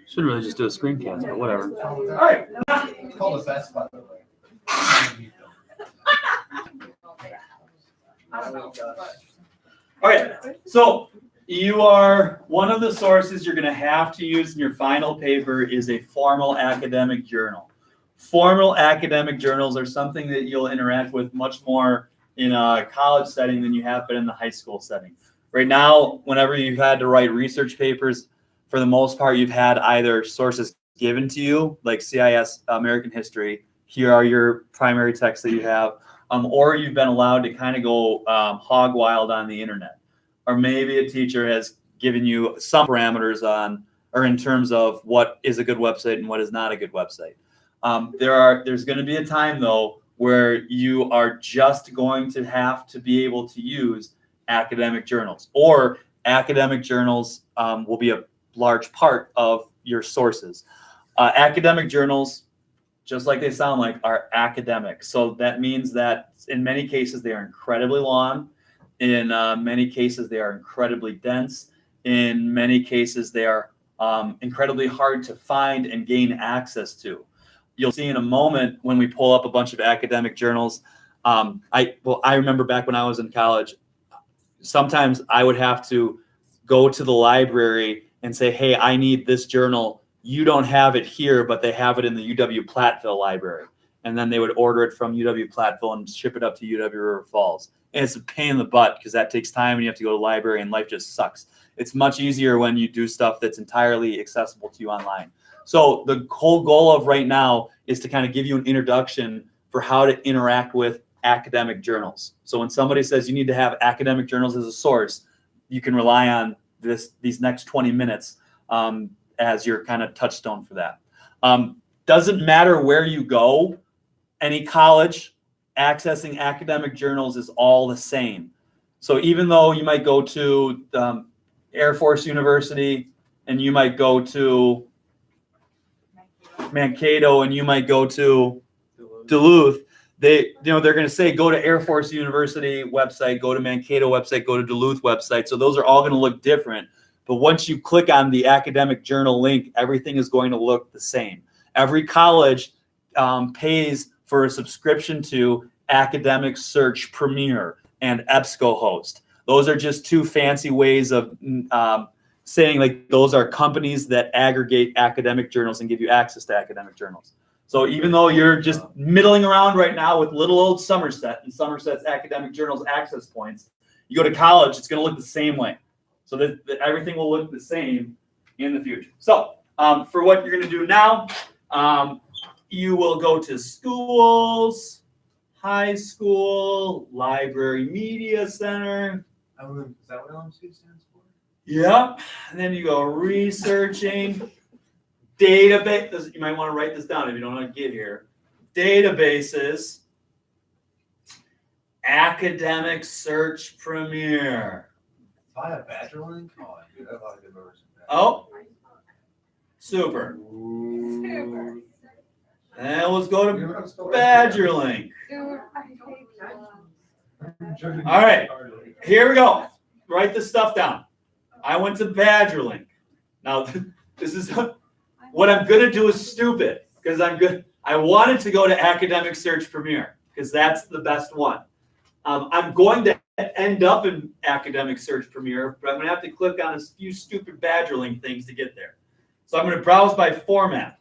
Should really just do a screencast, but whatever. All right. It's called a vest, by the way. All right. So you are one of the sources you're going to have to use in your final paper is a formal academic journal. Formal academic journals are something that you'll interact with much more in a college setting than you have been in the high school setting. Right now, whenever you've had to write research papers, for the most part, you've had either sources given to you, like CIS American History. Here are your primary texts that you have, or you've been allowed to kind of go hog wild on the internet. Or maybe a teacher has given you some parameters on, or in terms of what is a good website and what is not a good website. There's going to be a time, though, where you are just going to have to be able to use academic journals, or academic journals will be a large part of your sources. Academic journals, just like they sound like, are academic. So that means that in many cases they are incredibly long. In many cases they are incredibly dense. In many cases they are incredibly hard to find and gain access to. You'll see in a moment when we pull up a bunch of academic journals. I remember back when I was in college, sometimes I would have to go to the library and say, hey, I need this journal. You don't have it here, but they have it in the UW-Platteville library. And then they would order it from UW-Platteville and ship it up to UW-River Falls. And it's a pain in the butt because that takes time and you have to go to the library and life just sucks. It's much easier when you do stuff that's entirely accessible to you online. So the whole goal of right now is to kind of give you an introduction for how to interact with academic journals. So when somebody says you need to have academic journals as a source, you can rely on these next 20 minutes as your kind of touchstone for that. Doesn't matter where you go, any college, accessing academic journals is all the same. So even though you might go to Air Force University and you might go to Mankato and you might go to Duluth, they're going to say go to Air Force University website, go to Mankato website, go to Duluth website. So those are all going to look different. But once you click on the academic journal link, everything is going to look the same. Every college pays for a subscription to Academic Search Premier and EBSCOhost. Those are just two fancy ways of saying like those are companies that aggregate academic journals and give you access to academic journals. So even though you're just middling around right now with little old Somerset and Somerset's academic journals access points, you go to college, it's going to look the same way. So that everything will look the same in the future. So for what you're going to do now, you will go to schools, high school, library media center. Is that what LMC stands for? Yep. And then you go researching. Database, you might want to write this down if you don't know how to get here. Databases, Academic Search Premier. Via Badger Link? Oh, dude, I thought I could remember some. Oh, super. And let's go to Badger Link. All right, here we go. Write this stuff down. I went to Badger Link. Now, this is what I'm going to do is stupid because I wanted to go to Academic Search Premier because that's the best one. I'm going to end up in Academic Search Premier, but I'm going to have to click on a few stupid Badger Link things to get there. So I'm going to browse by format.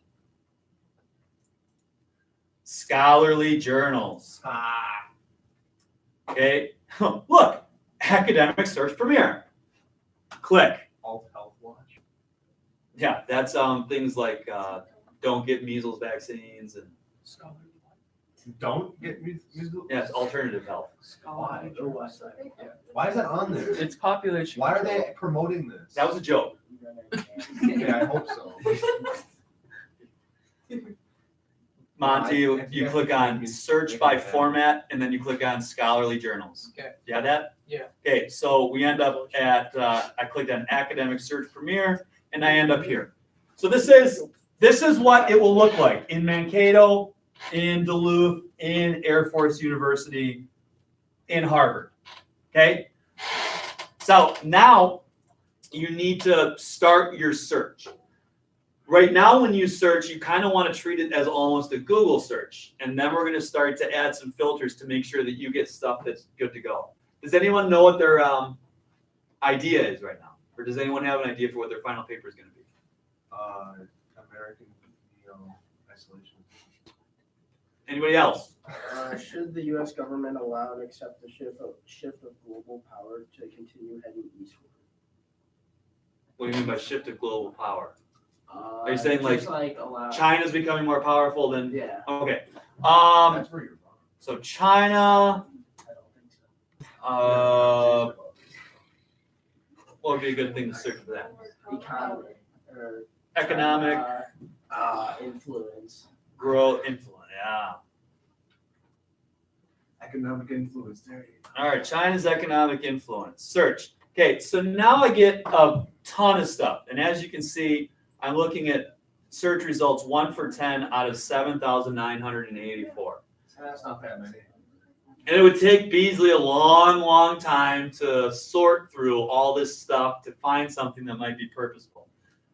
Scholarly journals. Okay. Look, Academic Search Premier. Click. Alt Health Watch. Yeah, that's things like don't get measles vaccines and Don't get measles. yeah, it's alternative health. Why? Why is that on there? It's population. Why are they promoting this? That was a joke. Yeah, I hope so. Monty, you click on search by format, and then you click on scholarly journals. Okay. You have that? Yeah. Okay, so we end up at, I clicked on Academic Search Premier, and I end up here. So this is what it will look like in Mankato, in Duluth, in Air Force University, in Harvard. Okay? So now you need to start your search. Right now, when you search, you kind of want to treat it as almost a Google search. And then we're going to start to add some filters to make sure that you get stuff that's good to go. Does anyone know what their idea is right now? Or does anyone have an idea for what their final paper is going to be? American isolation. Anybody else? Should the U.S. government allow and accept the shift of global power to continue heading eastward? What do you mean by shift of global power? Are you saying just allow? China's becoming more powerful than? Yeah. Okay. That's where you're wrong. So China. I don't think so. What would be a good thing to search for that? Economy or Economic influence. growth, influence. Yeah. Economic influence. There you go. All right. China's economic influence. Search. Okay. So now I get a ton of stuff, and as you can see, I'm looking at search results 1 for 10 out of 7,984. That's not that many. And it would take Beasley a long, long time to sort through all this stuff to find something that might be purposeful.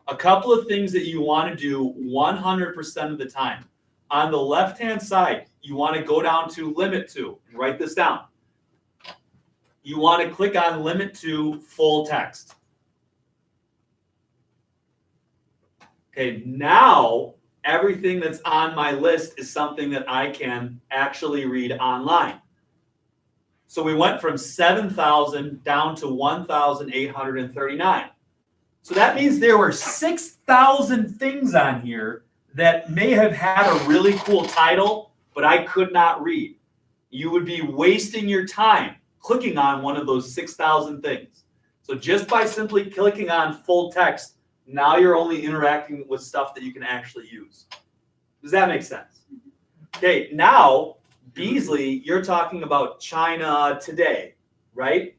A couple of things that you want to do 100% of the time. On the left-hand side, you want to go down to limit to, and write this down. You want to click on limit to full text. Okay, now everything that's on my list is something that I can actually read online. So we went from 7,000 down to 1,839. So that means there were 6,000 things on here that may have had a really cool title, but I could not read. You would be wasting your time clicking on one of those 6,000 things. So just by simply clicking on full text, now you're only interacting with stuff that you can actually use. Does that make sense? Okay, now, Beasley, you're talking about China today, right?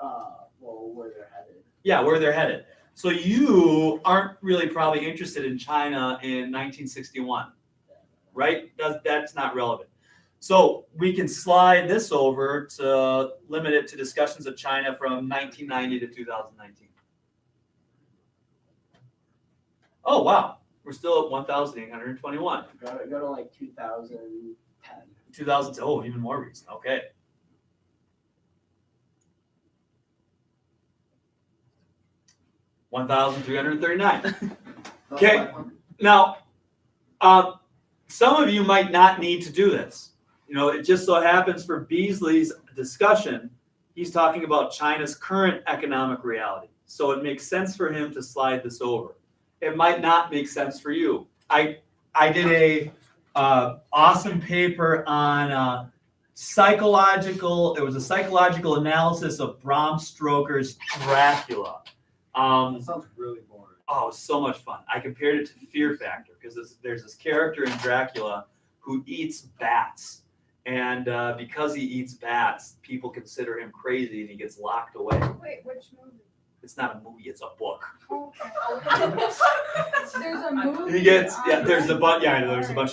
Well, where they're headed. Yeah, where they're headed. So you aren't really probably interested in China in 1961, right? That's not relevant. So we can slide this over to limit it to discussions of China from 1990 to 2019. Oh, wow. We're still at 1,821. Go to like 2010. 2000, oh, even more recent. Okay. $1,339. Okay. Now, some of you might not need to do this. You know, it just so happens for Beasley's discussion, he's talking about China's current economic reality. So it makes sense for him to slide this over. It might not make sense for you. I did a awesome paper on psychological analysis of Bram Stoker's Dracula. That sounds really boring. Oh, it was so much fun. I compared it to Fear Factor because there's this character in Dracula who eats bats. And because he eats bats, people consider him crazy and he gets locked away. Wait, which movie? It's not a movie, it's a book. Okay. There's a movie. He gets, there's a bunch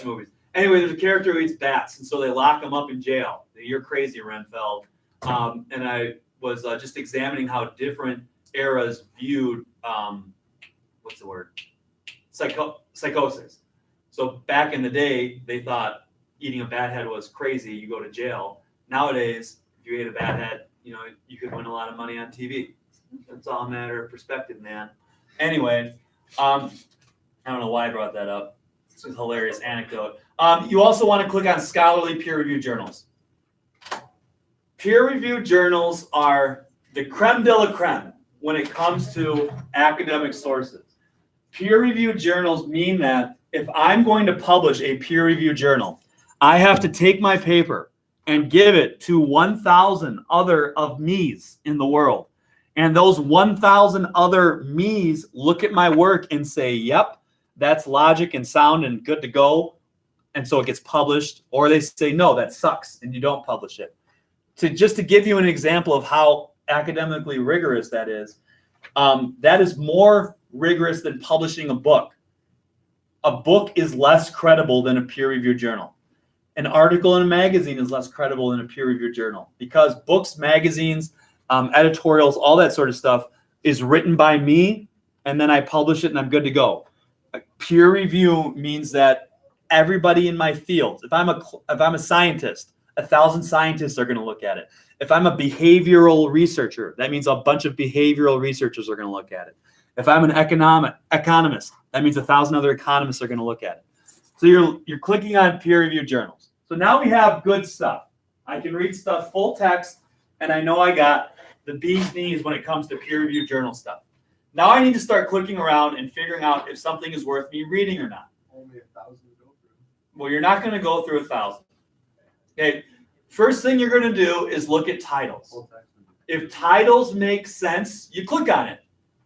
of movies. Anyway, there's a character who eats bats, and so they lock him up in jail. You're crazy, Renfeld. And I was just examining how different eras viewed, what's the word? Psychosis. So back in the day, they thought eating a bat head was crazy. You go to jail. Nowadays, if you ate a bat head, you know, you could win a lot of money on TV. It's all a matter of perspective, man. Anyway, I don't know why I brought that up. It's a hilarious anecdote. You also want to click on scholarly peer-reviewed journals. Peer-reviewed journals are the creme de la creme when it comes to academic sources. Peer-reviewed journals mean that if I'm going to publish a peer-reviewed journal, I have to take my paper and give it to 1,000 other of me's in the world. And those 1,000 other me's look at my work and say, yep, that's logic and sound and good to go. And so it gets published. Or they say, no, that sucks, and you don't publish it. Just to give you an example of how academically rigorous that is more rigorous than publishing a book. A book is less credible than a peer-reviewed journal. An article in a magazine is less credible than a peer-reviewed journal because books, magazines, editorials, all that sort of stuff is written by me, and then I publish it and I'm good to go. Peer review means that everybody in my field, if I'm a scientist, 1,000 scientists are going to look at it. If I'm a behavioral researcher, that means a bunch of behavioral researchers are going to look at it. If I'm an economist, that means 1,000 other economists are going to look at it. So you're clicking on peer-reviewed journals. So now we have good stuff. I can read stuff full text, and I know I got the bee's knees when it comes to peer-reviewed journal stuff. Now I need to start clicking around and figuring out if something is worth me reading or not. Only 1,000 to go through. Well, you're not going to go through 1,000. Okay. First thing you're going to do is look at titles. Full text. If titles make sense, you click on it.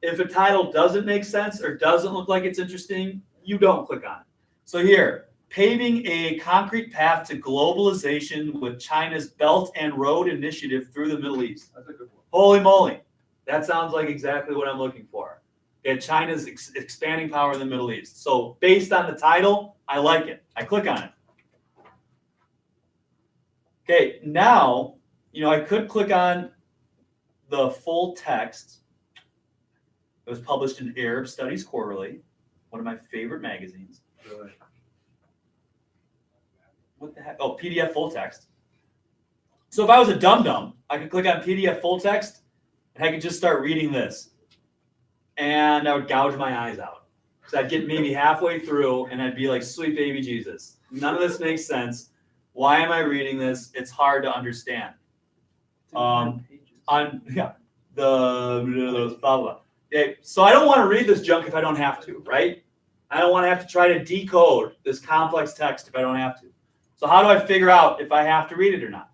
If a title doesn't make sense or doesn't look like it's interesting, you don't click on it. So here, paving a concrete path to globalization with China's Belt and Road Initiative through the Middle East. That's a good one. Holy moly. That sounds like exactly what I'm looking for. Okay, China's expanding power in the Middle East. So based on the title, I like it. I click on it. Okay, now, I could click on the full text. It was published in Arab Studies Quarterly, one of my favorite magazines. Really. What the heck? Oh, PDF full text. So if I was a dum-dum, I could click on PDF full text, and I could just start reading this. And I would gouge my eyes out. So I'd get maybe halfway through, and I'd be like, sweet baby Jesus. None of this makes sense. Why am I reading this? It's hard to understand. The blah, blah. Okay, so I don't want to read this junk if I don't have to, right? I don't want to have to try to decode this complex text if I don't have to. So how do I figure out if I have to read it or not?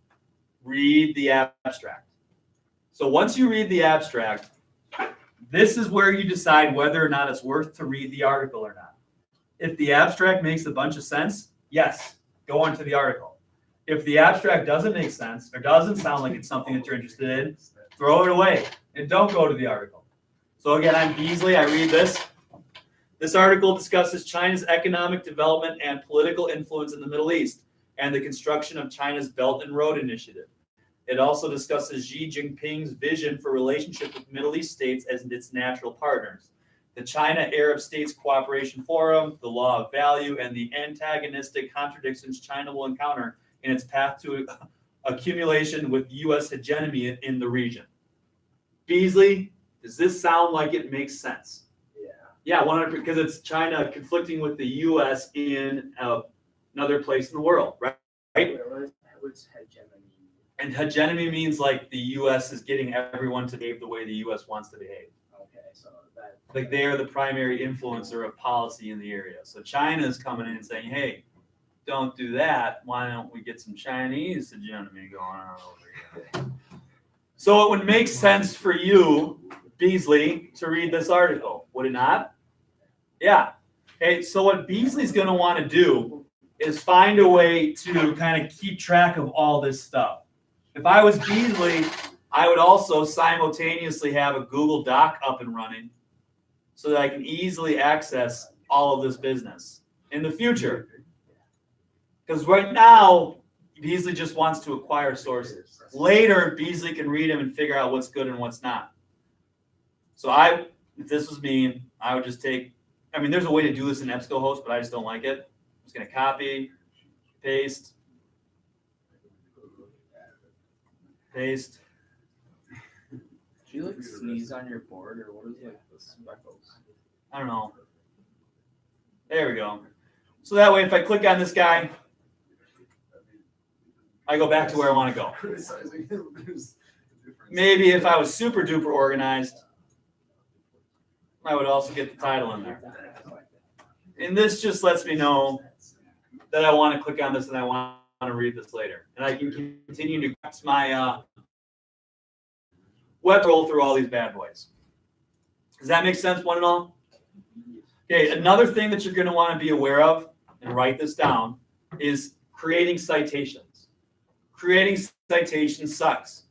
Read the abstract. So once you read the abstract, this is where you decide whether or not it's worth to read the article or not. If the abstract makes a bunch of sense, yes, go on to the article. If the abstract doesn't make sense or doesn't sound like it's something that you're interested in, throw it away and don't go to the article. So again, I'm Beasley. I read this. This article discusses China's economic development and political influence in the Middle East and the construction of China's Belt and Road Initiative. It also discusses Xi Jinping's vision for relationship with Middle East states as its natural partners, the China-Arab States Cooperation Forum, the law of value, and the antagonistic contradictions China will encounter in its path to accumulation with U.S. hegemony in the region. Beasley, does this sound like it makes sense? Yeah, 100%, because it's China conflicting with the U.S. in another place in the world, right? What's hegemony? And hegemony means like the U.S. is getting everyone to behave the way the U.S. wants to behave. Okay, so that. Like they are the primary influencer of policy in the area. So China is coming in and saying, hey, don't do that. Why don't we get some Chinese hegemony going on over here? So it would make sense for you, Beasley, to read this article, would it not? Yeah. Okay, so what Beasley's going to want to do is find a way to kind of keep track of all this stuff. If I was Beasley, I would also simultaneously have a Google Doc up and running so that I can easily access all of this business in the future. Because right now, Beasley just wants to acquire sources. Later, Beasley can read them and figure out what's good and what's not. So if this was me, I would just there's a way to do this in EBSCOhost, but I just don't like it. I'm just going to copy, paste. Paste. Do you like sneeze on your board or what is like the speckles? I don't know. There we go. So that way, if I click on this guy, I go back to where I want to go. Criticizing him. There's a difference. Maybe if I was super duper organized, I would also get the title in there. And this just lets me know that I want to click on this and I want to read this later. And I can continue to use my web roll through all these bad boys. Does that make sense, one and all? Okay, another thing that you're going to want to be aware of, and write this down, is creating citations. Creating citations sucks.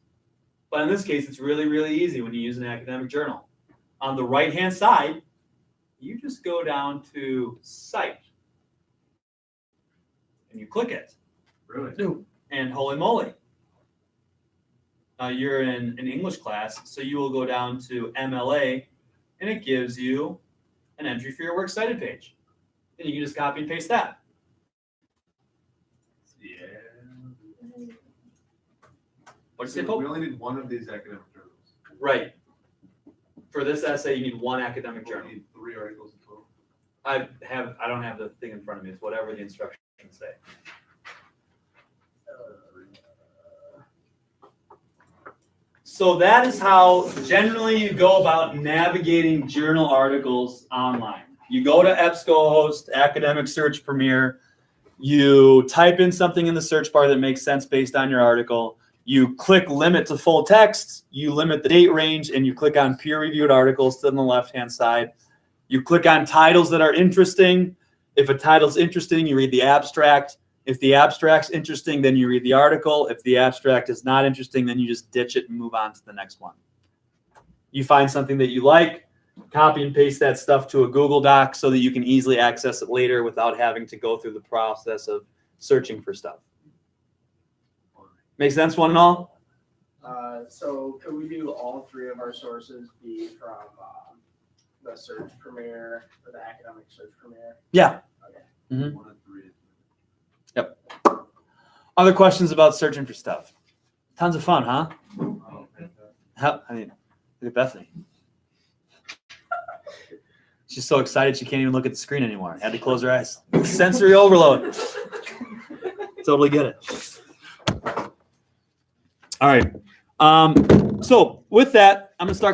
But in this case, it's really, really easy when you use an academic journal. On the right-hand side, you just go down to Cite. And you click it. Really? And holy moly. you're in an English class, so you will go down to MLA, and it gives you an entry for your Works Cited page. And you can just copy and paste that. Yeah. What'd you say, We Pope? only need one of these academic journals. Right. For this essay, you need one academic We journal. need 3 articles in total. I don't have the thing in front of me. It's whatever the instructions say. So that is how generally you go about navigating journal articles online. You go to EBSCOhost, Academic Search Premier, you type in something in the search bar that makes sense based on your article, you click limit to full text, you limit the date range, and you click on peer-reviewed articles to the left-hand side. You click on titles that are interesting. If a title's interesting, you read the abstract. If the abstract's interesting, then you read the article. If the abstract is not interesting, then you just ditch it and move on to the next one. You find something that you like, copy and paste that stuff to a Google Doc so that you can easily access it later without having to go through the process of searching for stuff. Make sense, one and all? So could we do all 3 of our sources be from the Search Premier or the Academic Search Premier? Yeah. Okay. Mhm. 1 and 3. Other questions about searching for stuff? Tons of fun, huh? Oh, fantastic. I mean, look at Bethany. She's so excited she can't even look at the screen anymore. Had to close her eyes. Sensory overload. Totally get it. All right. So with that, I'm gonna start